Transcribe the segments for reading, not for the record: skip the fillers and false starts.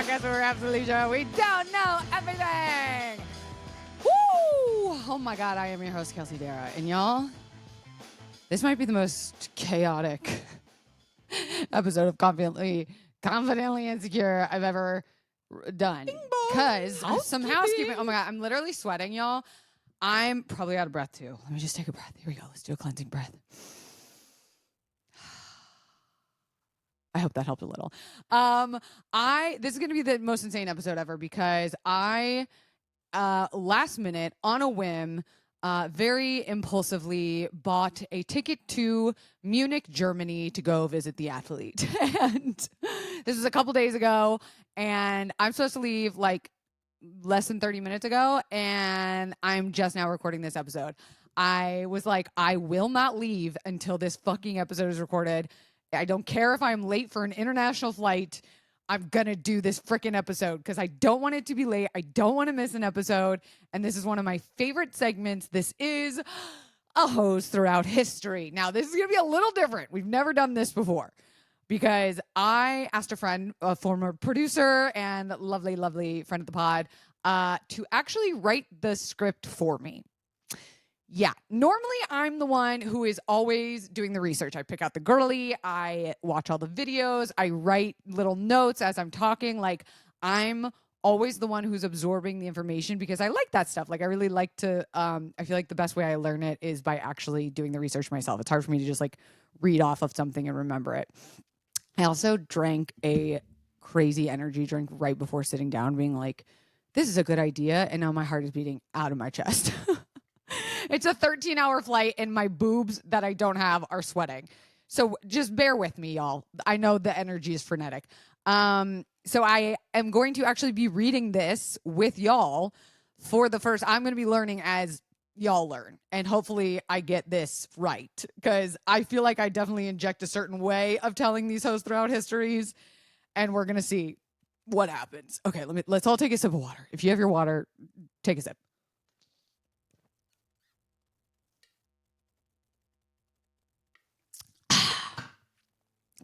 podcast where we're absolutely sure we don't know everything. Woo! Oh my God, I am your host, Kelsey Darragh. And y'all, this might be the most chaotic episode of Confidently Insecure I've ever done. Because some housekeeping. Oh my God, I'm literally sweating, y'all. I'm probably out of breath too. Let me just take a breath. Here we go. Let's do a cleansing breath. I hope that helped a little. This is going to be the most insane episode ever because I, last minute on a whim, very impulsively bought a ticket to Munich, Germany to go visit the athlete. And this was a couple days ago, and I'm supposed to leave like less than 30 minutes ago, and I'm just now recording this episode. I was like, I will not leave until this fucking episode is recorded. I don't care if I'm late for an international flight. I'm going to do this freaking episode because I don't want it to be late. I don't want to miss an episode. And this is one of my favorite segments. This is a hose throughout history. Now, this is going to be a little different. We've never done this before because I asked a friend, a former producer and lovely, lovely friend of the pod, to actually write the script for me. Yeah, normally I'm the one who is always doing the research. I pick out the girly, I watch all the videos, I write little notes as I'm talking. Like, I'm always the one who's absorbing the information because I like that stuff. Like, I really like to, I feel like the best way I learn it is by actually doing the research myself. It's hard for me to just like read off of something and remember it. I also drank a crazy energy drink right before sitting down, being like, this is a good idea. And now my heart is beating out of my chest. It's a 13-hour flight and my boobs that I don't have are sweating. So just bear with me, y'all. I know the energy is frenetic. So I am going to actually be reading this with y'all for the first. I'm going to be learning as y'all learn. And hopefully I get this right because I feel like I definitely inject a certain way of telling these hosts throughout histories. And we're going to see what happens. Okay, let's all take a sip of water. If you have your water, take a sip.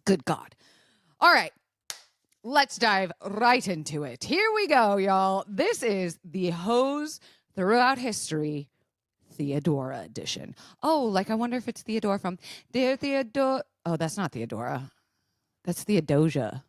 Good God. All right. Let's dive right into it. Here we go, y'all. This is the Hose Throughout History Theodora edition. Oh, like I wonder if it's Theodora from Dear Theodora. Oh, that's not Theodora. That's Theodosia.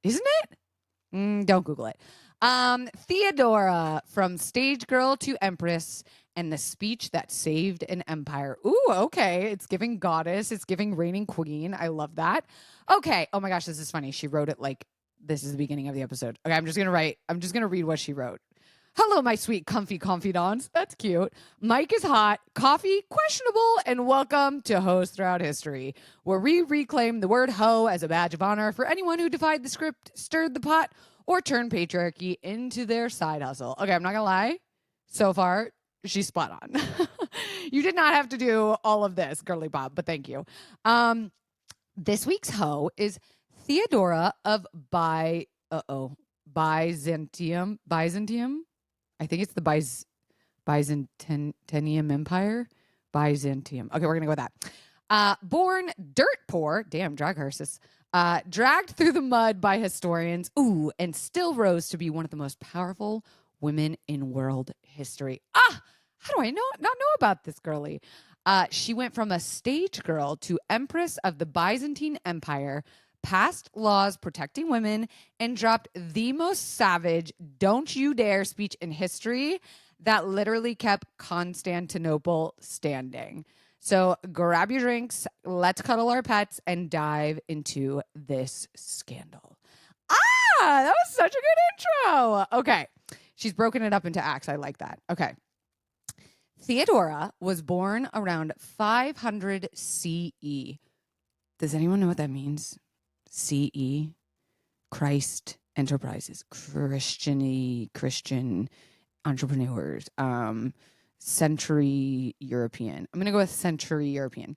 Isn't it? Don't Google it. Theodora, from stage girl to empress, and the speech that saved an empire. Ooh, okay. It's giving goddess. It's giving reigning queen. I love that. Okay. Oh my gosh, this is funny. She wrote it like this is the beginning of the episode. Okay, I'm just going to read what she wrote. Hello, my sweet comfy confidants. That's cute. Mike is hot, coffee questionable, and welcome to Hoes Throughout History, where we reclaim the word hoe as a badge of honor for anyone who defied the script, stirred the pot, or turned patriarchy into their side hustle. Okay, I'm not gonna lie. So far, she's spot on. You did not have to do all of this, girly Bob, but thank you. This week's hoe is Theodora of Byzantium. I think it's the Byzantine Empire. Byzantium. Okay, we're going to go with that. Born dirt poor, damn, drag hearses, dragged through the mud by historians, and still rose to be one of the most powerful women in world history. How do I not know about this girly? She went from a stage girl to Empress of the Byzantine Empire, passed laws protecting women, and dropped the most savage "don't you dare" speech in history that literally kept Constantinople standing. So grab your drinks, let's cuddle our pets, and dive into this scandal. That was such a good intro. Okay, she's broken it up into acts. I like that. Okay. Theodora was born around 500 CE. Does anyone know what that means? CE, Christ Enterprises, Christian entrepreneurs, century European. I'm going to go with century European.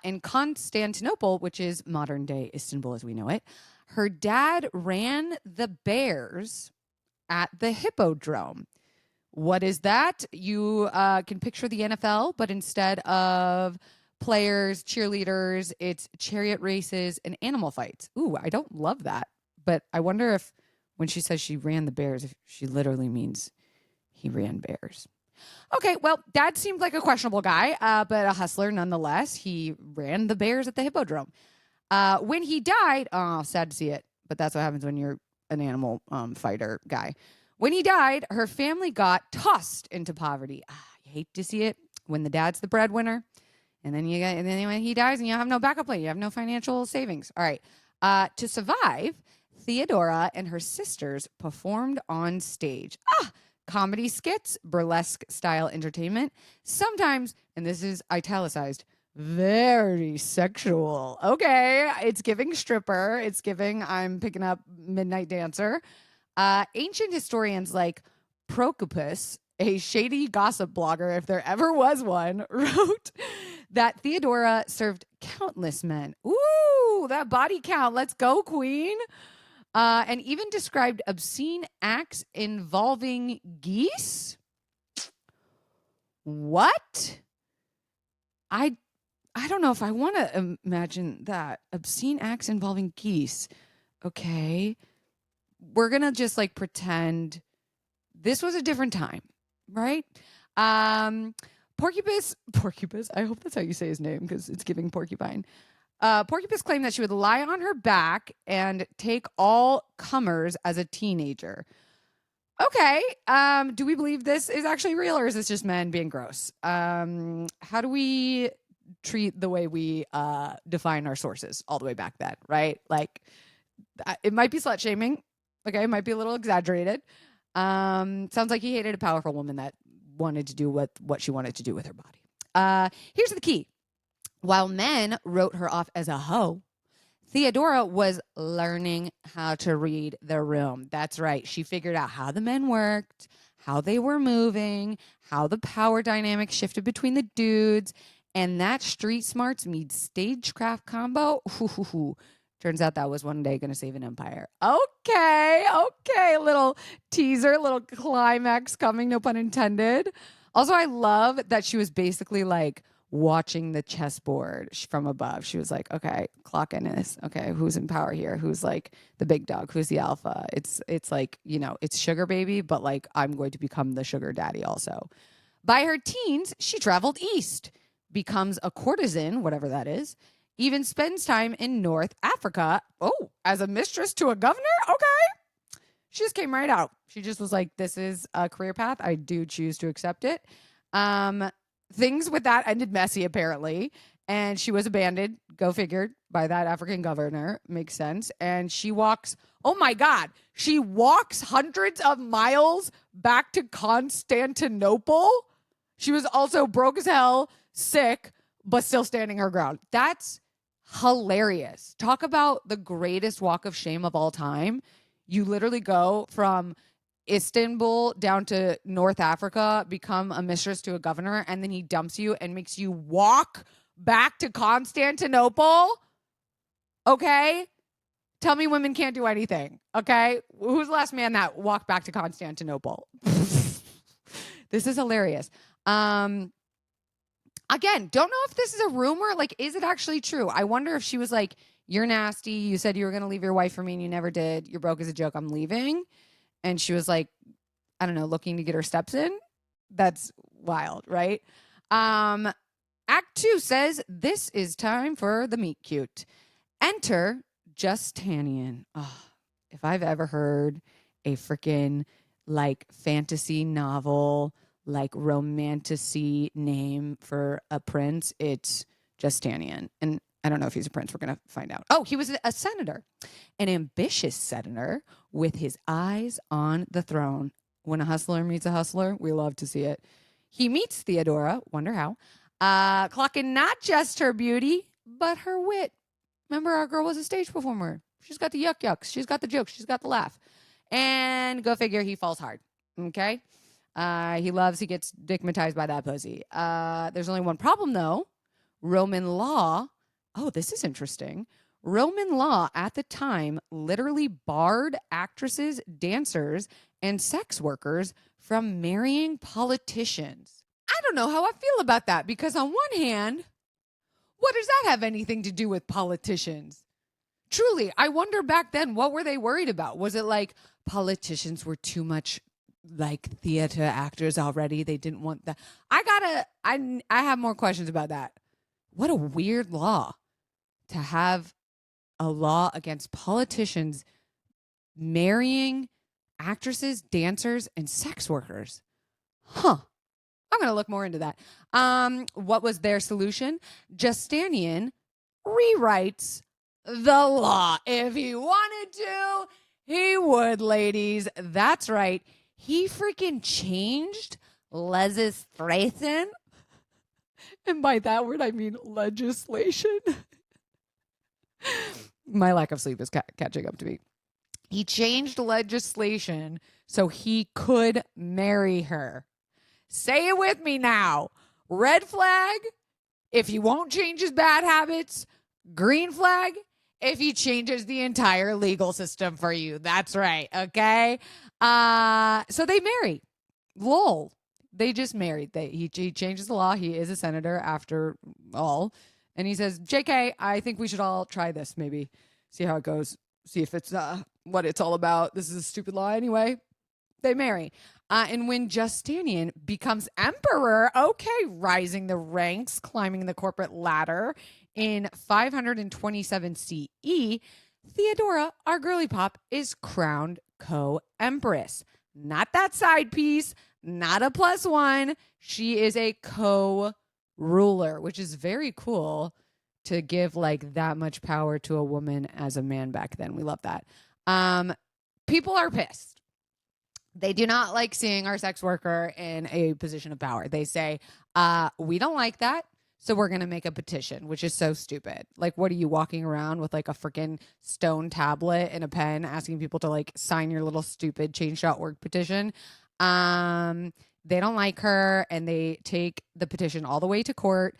In Constantinople, which is modern day Istanbul as we know it, her dad ran the bears at the Hippodrome. What is that? You can picture the NFL, but instead of players, cheerleaders, it's chariot races and animal fights. Ooh, I don't love that. But I wonder if When she says she ran the bears, she literally means he ran bears. Okay, well, Dad seemed like a questionable guy, but a hustler nonetheless. He ran the bears at the hippodrome. When he died, oh, sad to see it, but that's what happens when you're an animal fighter guy. When he died, her family got tossed into poverty. You hate to see it when the dad's the breadwinner, and then when he dies, and you have no backup plan, you have no financial savings. All right, to survive, Theodora and her sisters performed on stage. Comedy skits, burlesque style entertainment, sometimes, and this is italicized, very sexual. Okay, it's giving stripper. It's giving I'm picking up midnight dancer. Ancient historians like Procopius, a shady gossip blogger, if there ever was one, wrote that Theodora served countless men. Ooh, that body count. Let's go, queen. And even described obscene acts involving geese. What? I don't know if I want to imagine that. Obscene acts involving geese. Okay. We're going to just like pretend this was a different time, right? Porcupus, I hope that's how you say his name because it's giving porcupine. Porcupus claimed that she would lie on her back and take all comers as a teenager. Okay. Do we believe this is actually real or is this just men being gross? How do we treat the way we define our sources all the way back then, right? Like, it might be slut-shaming. Okay, it might be a little exaggerated. Sounds like he hated a powerful woman that wanted to do what she wanted to do with her body. Here's the key. While men wrote her off as a hoe, Theodora was learning how to read the room. That's right. She figured out how the men worked, how they were moving, how the power dynamic shifted between the dudes, and that street smarts meets stagecraft combo. Turns out that was one day going to save an empire. Okay. Little teaser, little climax coming, no pun intended. Also, I love that she was basically like watching the chessboard from above. She was like, okay, clock in this. Okay, who's in power here? Who's like the big dog? Who's the alpha? It's like, it's sugar baby, but like I'm going to become the sugar daddy also. By her teens, she traveled east, becomes a courtesan, whatever that is, even spends time in North Africa. Oh, as a mistress to a governor? Okay. She just came right out. She just was like, this is a career path. I do choose to accept it. Things with that ended messy, apparently. And she was abandoned, go figured, by that African governor. Makes sense. And she walks, oh my God, she walks hundreds of miles back to Constantinople. She was also broke as hell, sick, but still standing her ground. That's hilarious. Talk about the greatest walk of shame of all time. You literally go from Istanbul down to North Africa, become a mistress to a governor, and then he dumps you and makes you walk back to Constantinople. Okay? Tell me women can't do anything. Okay? Who's the last man that walked back to Constantinople? This is hilarious. Again, don't know if this is a rumor. Like, is it actually true? I wonder if she was like, you're nasty. You said you were going to leave your wife for me and you never did. You're broke as a joke. I'm leaving. And she was like, I don't know, looking to get her steps in. That's wild, right? Act 2 says, this is time for the meet cute. Enter Justinian. Oh, if I've ever heard a freaking like fantasy novel, like romantasy name for a prince, it's Justinian. And I don't know if he's a prince. We're going to find out. Oh, he was a senator, an ambitious senator with his eyes on the throne. When a hustler meets a hustler, we love to see it. He meets Theodora, wonder how, clocking not just her beauty, but her wit. Remember, our girl was a stage performer. She's got the yucks. She's got the jokes. She's got the laugh. And go figure, he falls hard. Okay? He gets dickmatized by that pussy. There's only one problem, though. Roman law. Oh, this is interesting. Roman law at the time literally barred actresses, dancers, and sex workers from marrying politicians. I don't know how I feel about that because on one hand, what does that have anything to do with politicians? Truly, I wonder back then, what were they worried about? Was it like politicians were too much like theater actors already. They didn't want that. I have more questions about that. What a weird law to have, a law against politicians marrying actresses, dancers, and sex workers. Huh. I'm going to look more into that. What was their solution? Justinian rewrites the law. If he wanted to, he would, ladies. That's right. He freaking changed legislation. And by that word, I mean legislation. My lack of sleep is catching up to me. He changed legislation so he could marry her. Say it with me now. Red flag, if he won't change his bad habits. Green flag, if he changes the entire legal system for you. That's right, okay? So they marry. Lol. They just married. He changes the law. He is a senator after all. And he says, JK, I think we should all try this maybe. See how it goes. See if it's what it's all about. This is a stupid law anyway. They marry. And when Justinian becomes emperor, okay, rising the ranks, climbing the corporate ladder in 527 CE, Theodora, our girly pop, is crowned co-empress. Not that side piece, not a +1. She is a co-ruler, which is very cool to give like that much power to a woman as a man back then. We love that. People are pissed. They do not like seeing our sex worker in a position of power. They say, we don't like that, so we're going to make a petition, which is so stupid. Like, what are you walking around with like a freaking stone tablet and a pen asking people to like sign your little stupid change.org petition? They don't like her, and they take the petition all the way to court,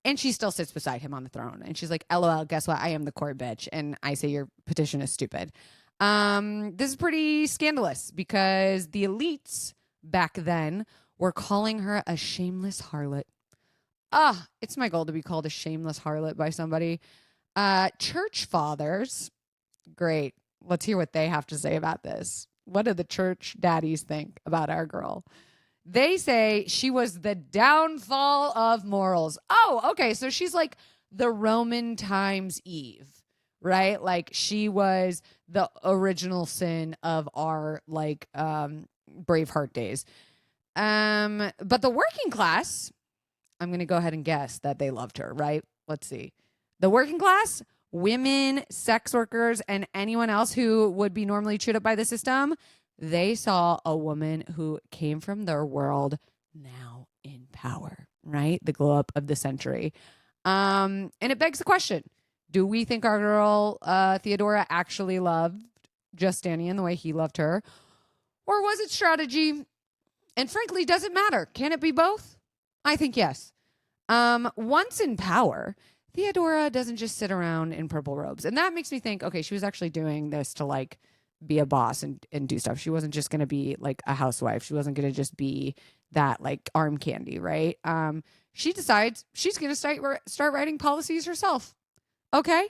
and she still sits beside him on the throne. And she's like, LOL, guess what? I am the court bitch, and I say your petition is stupid. This is pretty scandalous because the elites back then were calling her a shameless harlot. It's my goal to be called a shameless harlot by somebody. Church fathers, great. Let's hear what they have to say about this. What do the church daddies think about our girl? They say she was the downfall of morals. Oh, okay. So she's like the Roman times Eve, right? Like she was the original sin of our like Braveheart days. But the working class, I'm going to go ahead and guess that they loved her, right? Let's see. The working class, women, sex workers, and anyone else who would be normally chewed up by the system, they saw a woman who came from their world now in power, right? The glow up of the century. And it begs the question, do we think our girl Theodora actually loved Justinian the way he loved her? Or was it strategy? And frankly, does it matter? Can it be both? I think yes. Once in power, Theodora doesn't just sit around in purple robes. And that makes me think, okay, she was actually doing this to like be a boss and do stuff. She wasn't just going to be like a housewife. She wasn't going to just be that like arm candy, right? She decides she's going to start writing policies herself. Okay.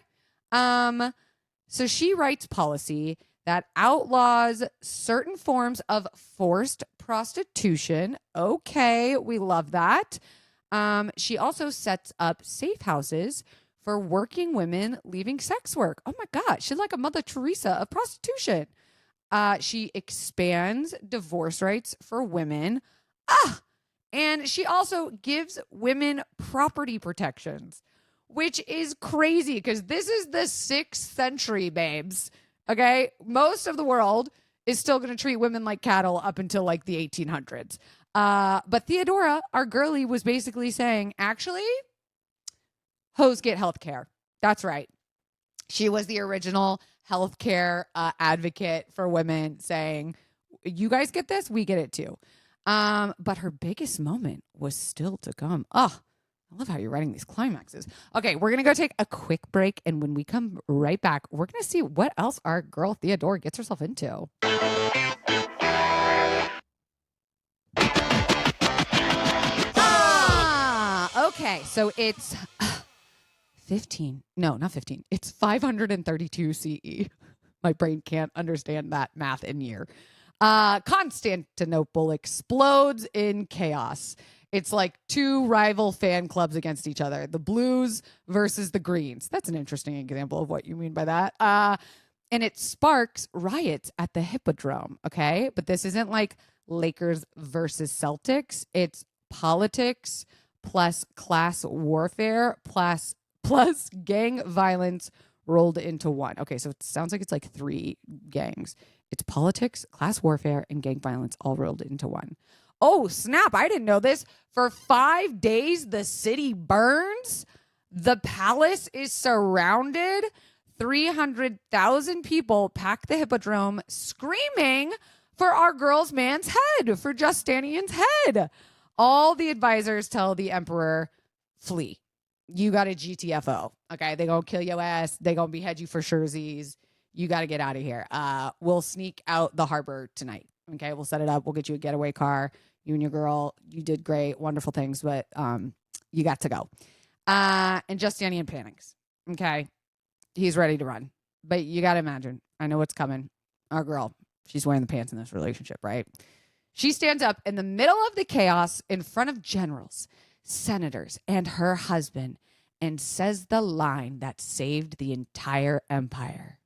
So she writes policy that outlaws certain forms of forced prostitution. Okay. We love that. She also sets up safe houses for working women leaving sex work. Oh my God. She's like a Mother Teresa of prostitution. She expands divorce rights for women. And she also gives women property protections, which is crazy because this is the 6th century, babes. Okay. Most of the world is still going to treat women like cattle up until like the 1800s. But Theodora, our girly, was basically saying, actually, hoes get health care. That's right. She was the original healthcare advocate for women, saying, you guys get this, we get it too. But her biggest moment was still to come. I love how you're writing these climaxes. Okay, we're going to go take a quick break. And when we come right back, we're going to see what else our girl Theodora gets herself into. Okay, so it's 15. No, not 15. It's 532 CE. My brain can't understand that math in year. Constantinople explodes in chaos. It's like two rival fan clubs against each other, the Blues versus the Greens. That's an interesting example of what you mean by that. And it sparks riots at the Hippodrome, okay? But this isn't like Lakers versus Celtics. It's politics plus class warfare plus gang violence rolled into one. Okay, so it sounds like it's like three gangs. It's politics, class warfare, and gang violence all rolled into one. Oh, snap. I didn't know this. For 5 days, the city burns. The palace is surrounded. 300,000 people pack the Hippodrome screaming for our girl's man's head, for Justinian's head. All the advisors tell the emperor, flee. You got a GTFO. Okay, they gonna kill your ass. They gonna behead you for surezies. You got to get out of here. We'll sneak out the harbor tonight. Okay, we'll set it up. We'll get you a getaway car. You and your girl, you did great, wonderful things, but you got to go. And Justinian panics. Okay, he's ready to run. But you got to imagine, I know what's coming. Our girl, she's wearing the pants in this relationship, right? She stands up in the middle of the chaos in front of generals, senators, and her husband and says the line that saved the entire empire.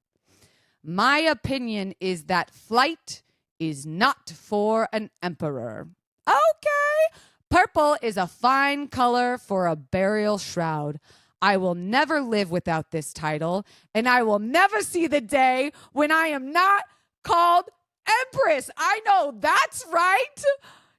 My opinion is that flight is not for an emperor. Okay. Purple is a fine color for a burial shroud. I will never live without this title, and I will never see the day when I am not called Empress. I know that's right.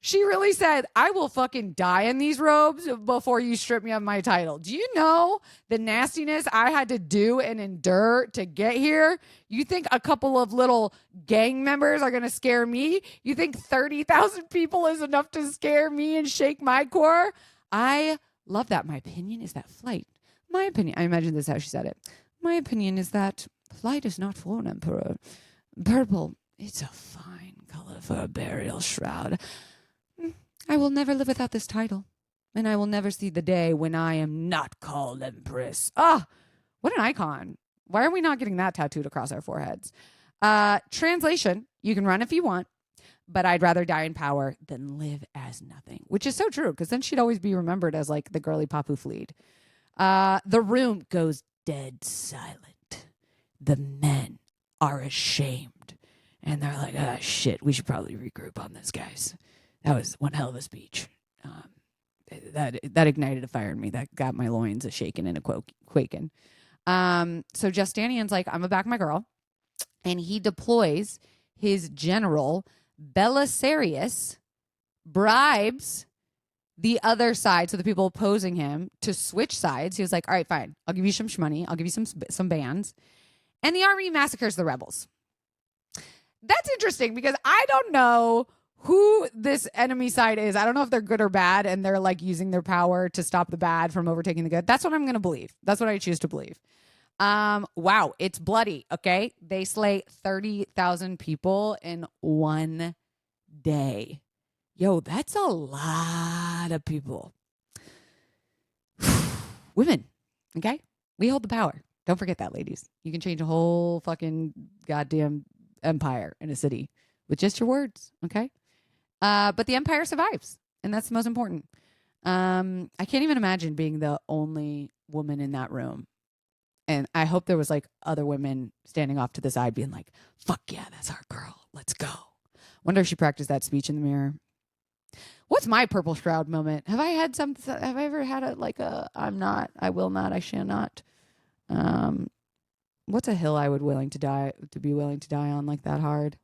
She really said, I will fucking die in these robes before you strip me of my title. Do you know the nastiness I had to do and endure to get here? You think a couple of little gang members are going to scare me? You think 30,000 people is enough to scare me and shake my core? I love that. My opinion is that flight. My opinion, I imagine this is how she said it. My opinion is that flight is not for an emperor. Purple, it's a fine color for a burial shroud. I will never live without this title, and I will never see the day when I am not called Empress. Ah, what an icon. Why are we not getting that tattooed across our foreheads? Translation, you can run if you want, but I'd rather die in power than live as nothing, which is so true, because then she'd always be remembered as like the girly pop who fleed. The room goes dead silent. The men are ashamed, and they're like, ah, shit, we should probably regroup on this, guys. That was one hell of a speech. That ignited a fire in me. That got my loins a shaking and a quaking. So Justinian's like, I'm gonna back my girl. And he deploys his general, Belisarius, bribes the other side, so the people opposing him, to switch sides. He was like, all right, fine. I'll give you some money. I'll give you some bands. And the army massacres the rebels. That's interesting because I don't know who this enemy side is. I don't know if they're good or bad, and they're like using their power to stop the bad from overtaking the good. That's what I'm going to believe. That's what I choose to believe. Wow, it's bloody, okay? They slay 30,000 people in one day. Yo, that's a lot of people. Women, okay? We hold the power. Don't forget that, ladies. You can change a whole fucking goddamn empire in a city with just your words, okay? But the empire survives, and that's the most important. I can't even imagine being the only woman in that room. And I hope there was like other women standing off to the side being like, fuck yeah, that's our girl. Let's go. Wonder if she practiced that speech in the mirror. What's my purple shroud moment? Have I ever had I will not, I shall not. What's a hill I would be willing to die on like that hard?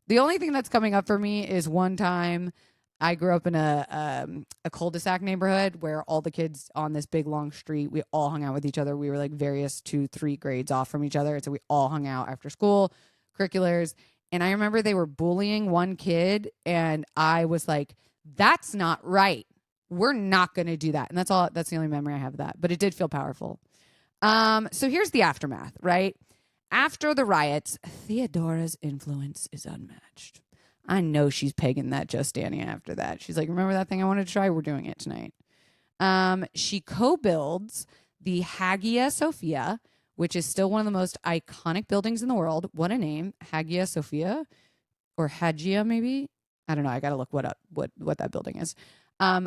The only thing that's coming up for me is one time I grew up in a cul-de-sac neighborhood where all the kids on this big long street, we all hung out with each other. We were like various 2-3 grades off from each other. And so we all hung out after school, curriculars. And I remember they were bullying one kid, and I was like, that's not right. We're not going to do that. And that's the only memory I have of that. But it did feel powerful. So here's the aftermath, right? After the riots, Theodora's influence is unmatched. I know she's pegging that Justinian after that. She's like, remember that thing I wanted to try? We're doing it tonight. She co-builds the Hagia Sophia, which is still one of the most iconic buildings in the world. What a name. Hagia Sophia or Hagia maybe? I don't know. I got to look what that building is.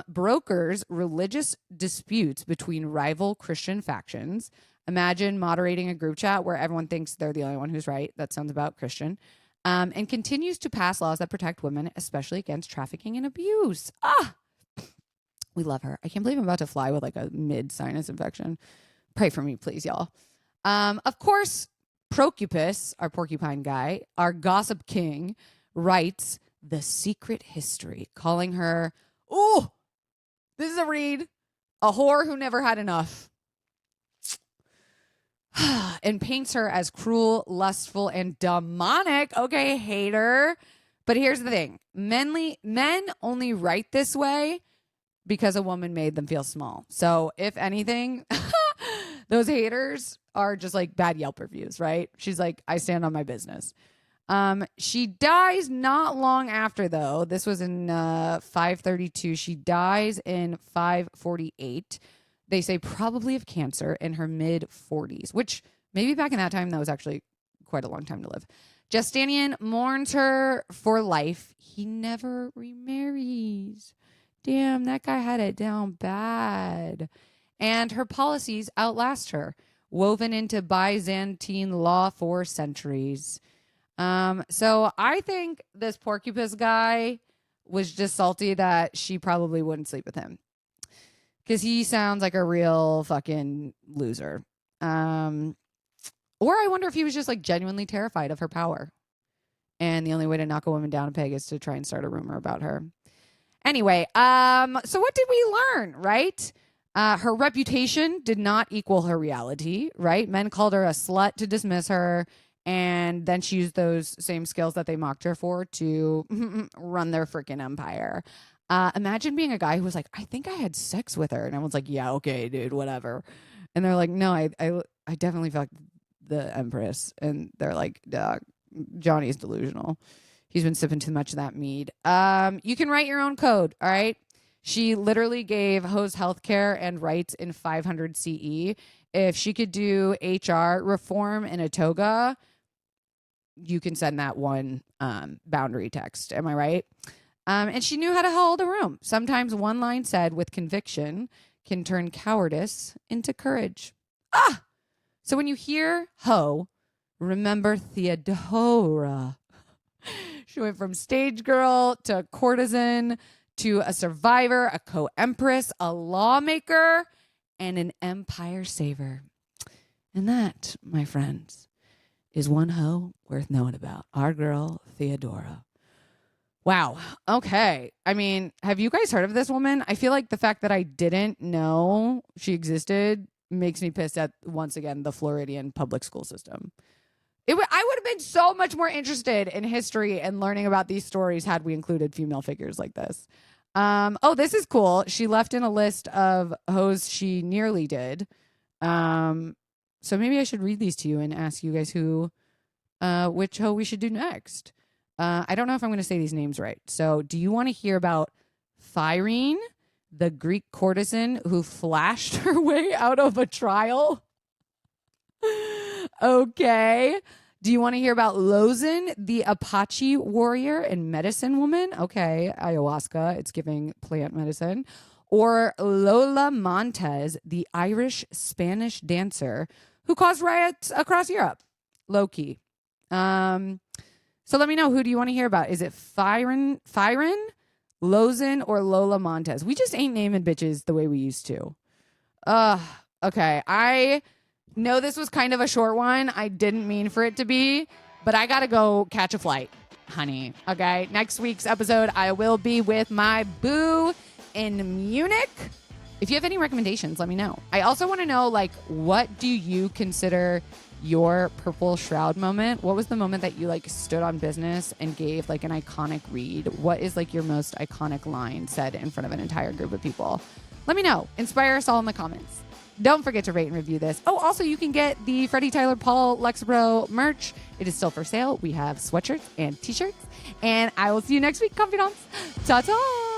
Brokers religious disputes between rival Christian factions. Imagine moderating a group chat where everyone thinks they're the only one who's right. That sounds about Christian. And continues to pass laws that protect women, especially against trafficking and abuse. We love her. I can't believe I'm about to fly with like a mid-sinus infection. Pray for me, please, y'all. Of course, Procupus, our porcupine guy, our gossip king, writes The Secret History, calling her, ooh, this is a read, a whore who never had enough. And paints her as cruel, lustful, and demonic. Okay, hater. But here's the thing. Men only write this way because a woman made them feel small. So if anything, those haters are just like bad Yelp reviews, right? She's like, I stand on my business. She dies not long after, though. This was in 532. She dies in 548. They say probably of cancer in her mid-40s, which maybe back in that time, that was actually quite a long time to live. Justinian mourns her for life. He never remarries. Damn, that guy had it down bad. And her policies outlast her, woven into Byzantine law for centuries. So I think this porcupine guy was just salty that she probably wouldn't sleep with him. Because he sounds like a real fucking loser. Or I wonder if he was just like genuinely terrified of her power. And the only way to knock a woman down a peg is to try and start a rumor about her. Anyway, so what did we learn, right? Her reputation did not equal her reality, right? Men called her a slut to dismiss her. And then she used those same skills that they mocked her for to run their freaking empire. Imagine being a guy who was like, I think I had sex with her. And everyone's like, yeah, okay, dude, whatever. And they're like, no, I definitely fucked the Empress. And they're like, Johnny's delusional. He's been sipping too much of that mead. You can write your own code, all right? She literally gave hoes healthcare and rights in 500 CE. If she could do HR reform in a toga, you can send that one boundary text. Am I right? And she knew how to hold a room. Sometimes one line said with conviction can turn cowardice into courage. So when you hear hoe, remember Theodora. She went from stage girl to courtesan to a survivor, a co-empress, a lawmaker, and an empire saver. And that, my friends, is one hoe worth knowing about. Our girl, Theodora. Wow. Okay. I mean, have you guys heard of this woman? I feel like the fact that I didn't know she existed makes me pissed at, once again, the Floridian public school system. I would have been so much more interested in history and learning about these stories had we included female figures like this. Oh, this is cool. She left in a list of hoes she nearly did. So maybe I should read these to you and ask you guys which hoe we should do next. I don't know if I'm going to say these names right. So do you want to hear about Phyrene, the Greek courtesan who flashed her way out of a trial? Okay. Do you want to hear about Lozin, the Apache warrior and medicine woman? Okay. Ayahuasca. It's giving plant medicine. Or Lola Montez, the Irish Spanish dancer who caused riots across Europe. Low key. So let me know, who do you want to hear about? Is it Phyrene, Lozin, or Lola Montez? We just ain't naming bitches the way we used to. Okay. I know this was kind of a short one. I didn't mean for it to be, but I got to go catch a flight, honey. Okay. Next week's episode, I will be with my boo in Munich. If you have any recommendations, let me know. I also want to know, like, what do you consider your purple shroud moment? What was the moment that you like stood on business and gave like an iconic read? What is like your most iconic line said in front of an entire group of people? Let me know. Inspire us all in the comments. Don't forget to rate and review this. Oh, also you can get the Freddie Tyler Paul Lexapro merch. It is still for sale. We have sweatshirts and t-shirts, and I will see you next week, confidants. Ta-ta.